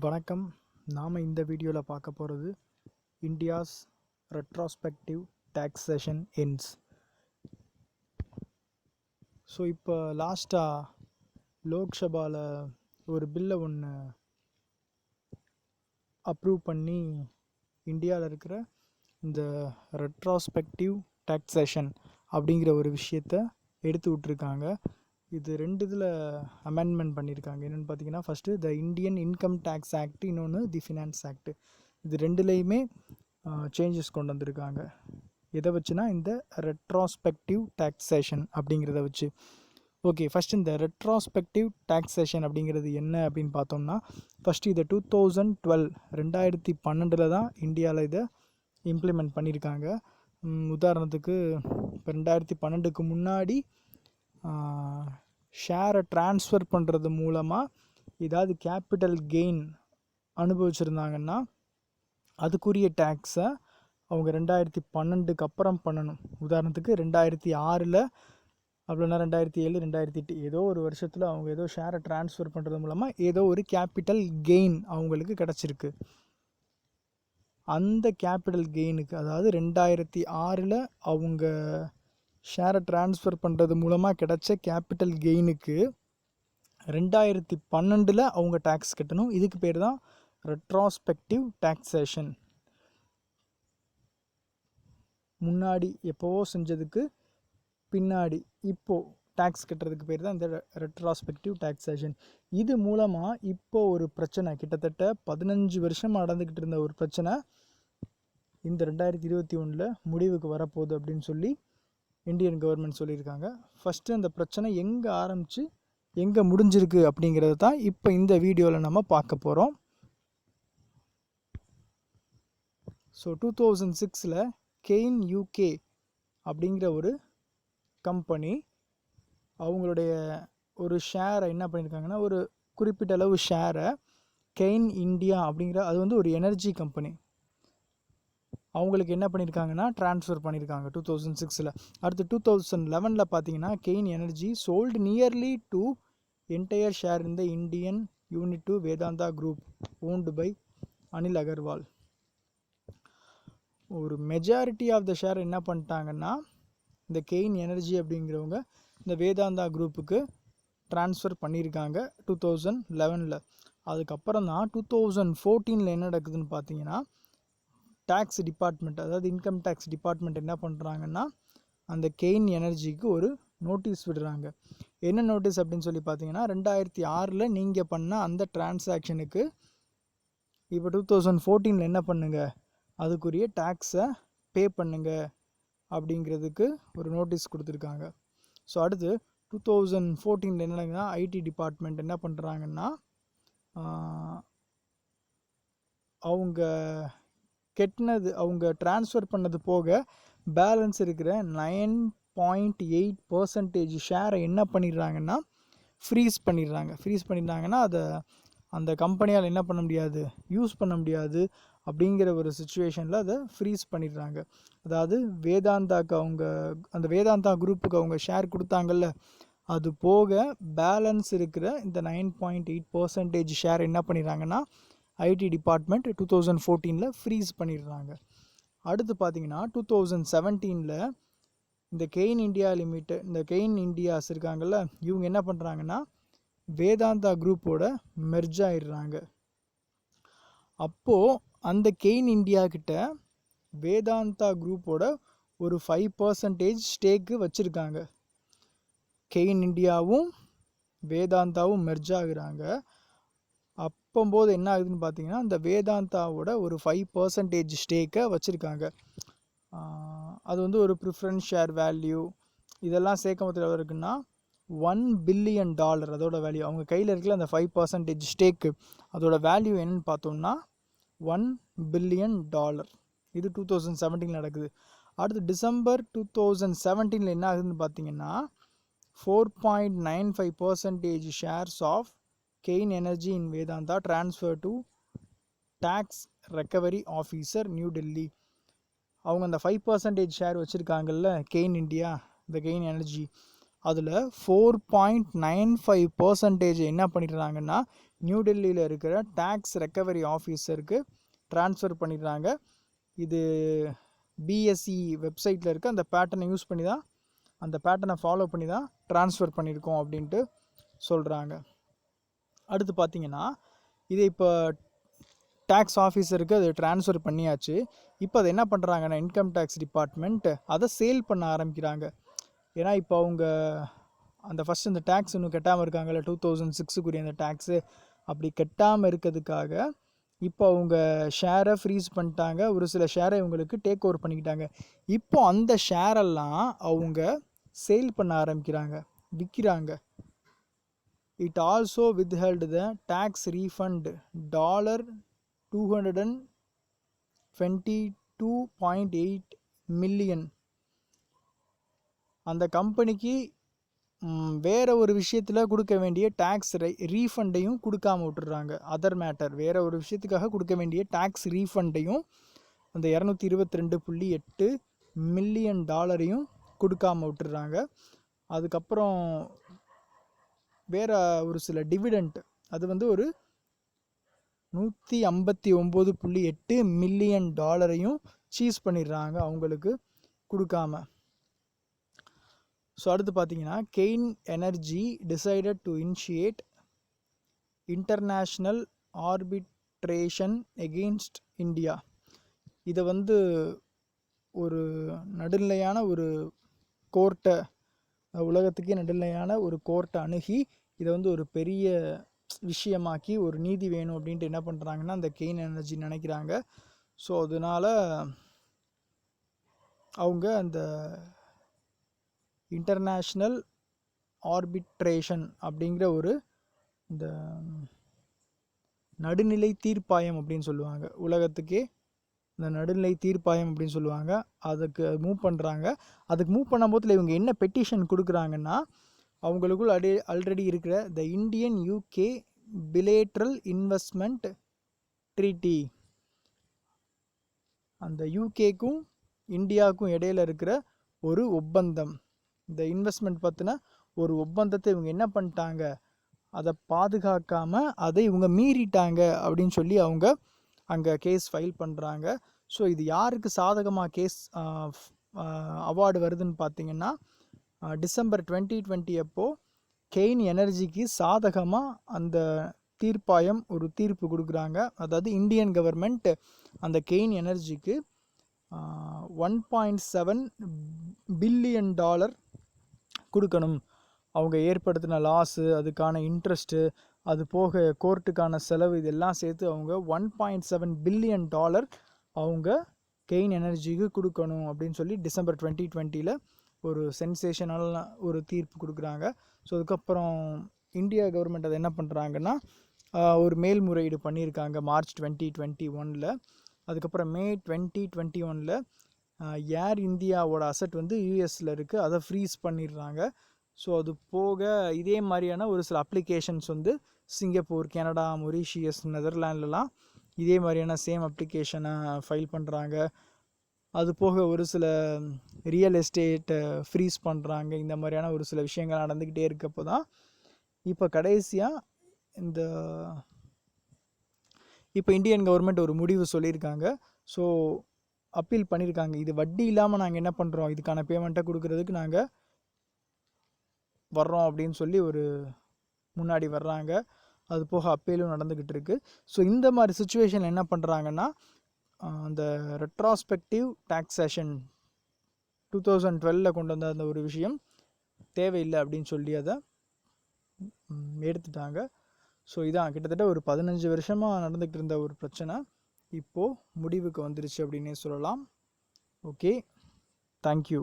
வணக்கம். நாம் இந்த வீடியோவில் பார்க்க போகிறது India's retrospective taxation ends. So இப்போ லாஸ்ட்டாக லோக்சபாவில் ஒரு பில்லை ஒன்று அப்ரூவ் பண்ணி இந்தியாவில் இருக்கிற இந்த ரெட்ராஸ்பெக்டிவ் டாக்ஸேஷன் அப்படிங்கிற ஒரு விஷயத்தை எடுத்து விட்ருக்காங்க. இது ரெண்டு இதில் அமெண்ட்மெண்ட் பண்ணியிருக்காங்க. என்னென்னு பார்த்தீங்கன்னா, first the Indian income tax act, இன்னொன்று தி ஃபினான்ஸ் ஆக்ட். இது ரெண்டுலேயுமே சேஞ்சஸ் கொண்டு வந்திருக்காங்க. எதை வச்சுனா இந்த ரெட்ராஸ்பெக்டிவ் டாக்ஸேஷன் அப்படிங்கிறத வச்சு. ஓகே, ஃபஸ்ட்டு இந்த ரெட்ராஸ்பெக்டிவ் டாக்ஸேஷன் அப்படிங்கிறது என்ன அப்படின்னு பார்த்தோம்னா, ஃபஸ்ட்டு இதை 2012 தான் இந்தியாவில் இதை இம்ப்ளிமெண்ட் பண்ணியிருக்காங்க. உதாரணத்துக்கு இப்போ 2012க்கு முன்னாடி ஷேரை ட்ரான்ஸ்ஃபர் பண்ணுறது மூலமாக ஏதாவது கேபிட்டல் கெயின் அனுபவிச்சிருந்தாங்கன்னா அதுக்குரிய டேக்ஸை அவங்க 2012க்கு அப்புறம் பண்ணணும். உதாரணத்துக்கு 2006 அப்படின்னா 2007 2008 ஏதோ ஒரு வருஷத்தில் அவங்க ஏதோ ஷேரை ட்ரான்ஸ்ஃபர் பண்ணுறது மூலமாக ஏதோ ஒரு கேபிட்டல் கெயின் அவங்களுக்கு கிடச்சிருக்கு. அந்த கேபிட்டல் கெயினுக்கு, அதாவது 2006 அவங்க ஷேரை ட்ரான்ஸ்ஃபர் பண்ணுறது மூலமாக கிடைச்ச கேபிட்டல் கெயினுக்கு 2012 அவங்க டேக்ஸ் கட்டணும். இதுக்கு பேர் தான் ரெட்ராஸ்பெக்டிவ் டாக்ஸேஷன். முன்னாடி எப்போவோ செஞ்சதுக்கு பின்னாடி இப்போது டேக்ஸ் கட்டுறதுக்கு பேர் தான் இந்த ரெட்ராஸ்பெக்டிவ் டாக்ஸேஷன். இது மூலமாக இப்போது ஒரு பிரச்சனை, கிட்டத்தட்ட 15 வருஷம் நடந்துக்கிட்டு இருந்த ஒரு பிரச்சனை இந்த 2021 முடிவுக்கு வரப்போகுது அப்படின்னு சொல்லி இந்தியன் கவர்மெண்ட் சொல்லியிருக்காங்க. ஃபஸ்ட்டு அந்த பிரச்சனை எங்கே ஆரம்பித்து எங்கே முடிஞ்சிருக்கு அப்படிங்கிறத தான் இப்போ இந்த வீடியோவில் நம்ம பார்க்க போகிறோம். ஸோ 2006 கெயின் யூகே அப்படிங்கிற ஒரு கம்பெனி அவங்களுடைய ஒரு ஷேரை என்ன பண்ணியிருக்காங்கன்னா, ஒரு குறிப்பிட்ட அளவு ஷேரை கெயின் இந்தியா அப்படிங்கிற, அது வந்து ஒரு எனர்ஜி கம்பெனி, அவங்களுக்கு என்ன பண்ணியிருக்காங்கன்னா ட்ரான்ஸ்ஃபர் பண்ணியிருக்காங்க 2006. அடுத்து 2011 பார்த்தீங்கன்னா Cairn energy sold nearly to entire share in the Indian unit to Vedanta group owned by Anil Agarwal. ஒரு மெஜாரிட்டி ஆஃப் த ஷேர் என்ன பண்ணிட்டாங்கன்னா இந்த கெயின் எனர்ஜி அப்படிங்கிறவங்க இந்த வேதாந்தா குரூப்புக்கு ட்ரான்ஸ்ஃபர் பண்ணியிருக்காங்க 2011. அதுக்கப்புறம் தான் 2014 என்ன நடக்குதுன்னு பார்த்தீங்கன்னா, டேக்ஸ் டிபார்ட்மெண்ட், அதாவது இன்கம் டேக்ஸ் டிபார்ட்மெண்ட் என்ன பண்ணுறாங்கன்னா அந்த கெயின் எனர்ஜிக்கு ஒரு நோட்டீஸ் விடுறாங்க. என்ன நோட்டீஸ் அப்படின்னு சொல்லி பார்த்தீங்கன்னா, 2006 நீங்கள் பண்ண அந்த டிரான்சாக்ஷனுக்கு இப்போ 2014 என்ன பண்ணுங்க, அதுக்குரிய டேக்ஸை பே பண்ணுங்க அப்படிங்கிறதுக்கு ஒரு நோட்டீஸ் கொடுத்துருக்காங்க. ஸோ அடுத்து 2014 என்ன நடக்குதுன்னா, ஐடி டிபார்ட்மெண்ட் என்ன பண்ணுறாங்கன்னா அவங்க கெட்டினது, அவங்க ட்ரான்ஸ்ஃபர் பண்ணது போக பேலன்ஸ் இருக்கிற 9.8% ஷேரை என்ன பண்ணிடுறாங்கன்னா ஃப்ரீஸ் பண்ணிடுறாங்கன்னா அதை அந்த கம்பெனியால் என்ன பண்ண முடியாது, யூஸ் பண்ண முடியாது அப்படிங்கிற ஒரு சுச்சுவேஷனில் அதை ஃப்ரீஸ் பண்ணிடுறாங்க. அதாவது வேதாந்தாக்கு அவங்க அந்த வேதாந்தா குரூப்புக்கு அவங்க ஷேர் கொடுத்தாங்கல்ல, அது போக பேலன்ஸ் இருக்கிற இந்த 9.8% ஷேர் என்ன பண்ணிடுறாங்கன்னா ஐடி டிபார்ட்மெண்ட் 2014 ஃப்ரீஸ் பண்ணிடுறாங்க. அடுத்து பார்த்தீங்கன்னா 2017 இந்த கெயின் இந்தியா லிமிடெட், இந்த கெயின் இந்தியாஸ் இருக்காங்கல்ல, இவங்க என்ன பண்ணுறாங்கன்னா வேதாந்தா குரூப்போட மெர்ஜ் ஆயிடுறாங்க. அப்போது அந்த கெயின் இந்தியா கிட்ட வேதாந்தா குரூப்போட ஒரு 5% ஸ்டேக்கு வச்சுருக்காங்க. கெயின் இந்தியாவும் வேதாந்தாவும் மெர்ஜ் ஆகுறாங்க. அப்போம்போது என்ன ஆகுதுன்னு பார்த்தீங்கன்னா, அந்த வேதாந்தாவோட ஒரு 5% ஸ்டேக்கை வச்சுருக்காங்க. அது வந்து ஒரு ப்ரிஃபரன்ஸ் ஷேர் வேல்யூ இதெல்லாம் சேர்க்கும்போது எவ்வளோ இருக்குன்னா $1 பில்லியன் அதோட வேல்யூ. அவங்க கையில் இருக்கிற அந்த 5% ஸ்டேக்கு அதோட வேல்யூ என்னன்னு பார்த்தோம்னா $1 பில்லியன். இது 2017 நடக்குது. அடுத்து டிசம்பர் 2017 என்ன ஆகுதுன்னு பார்த்தீங்கன்னா 4.95% shares of Cairn energy in Vedanta transfer to tax recovery officer New Delhi. அவங்க அந்த 5% ஷேர் வச்சுருக்காங்கல்ல கெயின் இந்தியா, இந்த கெயின் எனர்ஜி, அதில் 4.95% என்ன பண்ணிடுறாங்கன்னா நியூ டெல்லியில் இருக்கிற டேக்ஸ் ரெக்கவரி ஆஃபீஸருக்கு ட்ரான்ஸ்ஃபர் பண்ணிடுறாங்க. இது பிஎஸ்சி வெப்சைட்டில் இருக்க அந்த பேட்டர்னை யூஸ் பண்ணி தான், அந்த பேட்டர்னை ஃபாலோ பண்ணி தான் ட்ரான்ஸ்ஃபர் பண்ணியிருக்கோம் அப்படின்ட்டு சொல்கிறாங்க. அடுத்து பார்த்திங்கன்னா இது இப்போ டேக்ஸ் ஆஃபீஸருக்கு அது ட்ரான்ஸ்ஃபர் பண்ணியாச்சு. இப்போ அதை என்ன பண்ணுறாங்கன்னா இன்கம் டேக்ஸ் டிபார்ட்மெண்ட் அதை சேல் பண்ண ஆரம்பிக்கிறாங்க. ஏன்னா இப்போ அவங்க அந்த ஃபஸ்ட் இந்த டேக்ஸ் இன்னும் கட்டாமல் இருக்காங்கல்ல, 2006 அந்த டேக்ஸு அப்படி கட்டாமல் இருக்கிறதுக்காக இப்போ அவங்க ஷேரை ஃப்ரீஸ் பண்ணிட்டாங்க. ஒரு சில ஷேரை இவங்களுக்கு டேக் ஓவர் பண்ணிக்கிட்டாங்க. இப்போ அந்த ஷேரெல்லாம் அவங்க சேல் பண்ண ஆரம்பிக்கிறாங்க, விற்கிறாங்க. It also withheld the tax refund $222.8 million. அந்த கம்பெனிக்கு வேற ஒரு விஷயத்தில் கொடுக்க வேண்டிய டேக்ஸ் ரீஃபண்டையும் கொடுக்காம விட்டுறாங்க. அதர் மேட்டர் வேற ஒரு விஷயத்துக்காக கொடுக்க வேண்டிய டேக்ஸ் ரீஃபண்டையும் அந்த $222.8 மில்லியன் கொடுக்காம விட்டுறாங்க. அதுக்கப்புறம் வேற ஒரு சில டிவிடெண்ட் அது வந்து ஒரு $159.8 மில்லியன் சீஸ் பண்ணிடுறாங்க அவங்களுக்கு கொடுக்காம. ஸோ அடுத்து பார்த்தீங்கன்னா Cairn energy decided to initiate international arbitration against India. இதை வந்து ஒரு நடுநிலையான ஒரு கோர்ட்டை, உலகத்துக்கே நடுநிலையான ஒரு கோர்ட்டை அணுகி இதை வந்து ஒரு பெரிய விஷயமாக்கி ஒரு நீதி வேணும் அப்படின்ட்டு என்ன பண்ணுறாங்கன்னா அந்த கெயின் எனர்ஜி நினைக்கிறாங்க. ஸோ அதனால அவங்க அந்த இன்டர்நேஷ்னல் ஆர்பிட்ரேஷன் அப்படிங்கிற ஒரு இந்த நடுநிலை தீர்ப்பாயம் அப்படின்னு சொல்லுவாங்க, உலகத்துக்கே இந்த நடுநிலை தீர்ப்பாயம் அப்படின்னு சொல்லுவாங்க, அதுக்கு மூவ் பண்ணுறாங்க. அதுக்கு மூவ் பண்ணும்போதில் இவங்க என்ன பெட்டிஷன் கொடுக்குறாங்கன்னா அவங்களுக்குள் ஆல்ரெடி இருக்கிற the Indian UK bilateral investment treaty, அந்த யூகேக்கும் இந்தியாவுக்கும் இடையில இருக்கிற ஒரு ஒப்பந்தம், இந்த இன்வெஸ்ட்மெண்ட் பற்றின ஒரு ஒப்பந்தத்தை இவங்க என்ன பண்ணிட்டாங்க, அதை பாதுகாக்காமல் அதை இவங்க மீறிட்டாங்க அப்படின்னு சொல்லி அவங்க அங்கே கேஸ் ஃபைல் பண்ணுறாங்க. ஸோ இது யாருக்கு சாதகமாக கேஸ் அவார்டு வருதுன்னு பார்த்தீங்கன்னா டிசம்பர் 2020 அப்போது கெயின் எனர்ஜிக்கு சாதகமாக அந்த தீர்ப்பாயம் ஒரு தீர்ப்பு கொடுக்குறாங்க. அதாவது இந்தியன் கவர்மெண்ட் அந்த கெயின் எனர்ஜிக்கு $1.7 பில்லியன் கொடுக்கணும். அவங்க ஏற்படுத்தின லாஸு, அதுக்கான இன்ட்ரெஸ்ட்டு, அது போக கோர்ட்டுக்கான செலவு, இதெல்லாம் சேர்த்து அவங்க $1.7 பில்லியன் அவங்க கெயின் எனர்ஜிக்கு கொடுக்கணும் அப்படின்னு சொல்லி டிசம்பர் 2020 ஒரு சென்சேஷனல் ஒரு தீர்ப்பு கொடுக்குறாங்க. ஸோ அதுக்கப்புறம் இந்தியா கவர்மெண்ட் அதை என்ன பண்ணுறாங்கன்னா ஒரு மேல்முறையீடு பண்ணியிருக்காங்க மார்ச் 2021. அதுக்கப்புறம் மே 2021 ஏர் இந்தியாவோட அசட் வந்து யூஎஸில் இருக்குது, அதை ஃப்ரீஸ் பண்ணிடுறாங்க. ஸோ அது போக இதே மாதிரியான ஒரு சில அப்ளிகேஷன்ஸ் வந்து சிங்கப்பூர், கனடா, மொரீஷியஸ், நெதர்லாண்ட்லலாம் இதே மாதிரியான சேம் அப்ளிகேஷனை ஃபைல் பண்ணுறாங்க. அது போக ஒரு சில ரியல் எஸ்டேட்டை ஃப்ரீஸ் பண்ணுறாங்க. இந்த மாதிரியான ஒரு சில விஷயங்கள் நடந்துக்கிட்டே இருக்கப்போ தான் இப்போ கடைசியாக இப்போ இந்தியன் கவர்மெண்ட் ஒரு முடிவு சொல்லியிருக்காங்க. ஸோ அப்பீல் பண்ணியிருக்காங்க. இது வட்டி இல்லாமல் நாங்கள் என்ன பண்ணுறோம், இதுக்கான பேமெண்ட்டை கொடுக்கறதுக்கு நாங்கள் வர்றோம் அப்படின்னு சொல்லி ஒரு முன்னாடி வர்றாங்க. அது போக அப்பீலும் நடந்துக்கிட்டு இருக்குது. ஸோ இந்த மாதிரி சுச்சுவேஷனில் என்ன பண்ணுறாங்கன்னா அந்த ரெட்ராஸ்பெக்டிவ் டாக்ஸேஷன் 2012 கொண்டு வந்த அந்த ஒரு விஷயம் தேவையில்லை அப்படின்னு சொல்லி அதை எடுத்துட்டாங்க. ஸோ இதான் கிட்டத்தட்ட ஒரு 15 வருஷமாக நடந்துக்கிட்டு இருந்த ஒரு பிரச்சனை இப்போது முடிவுக்கு வந்துருச்சு அப்படின்னே சொல்லலாம். Okay, thank you.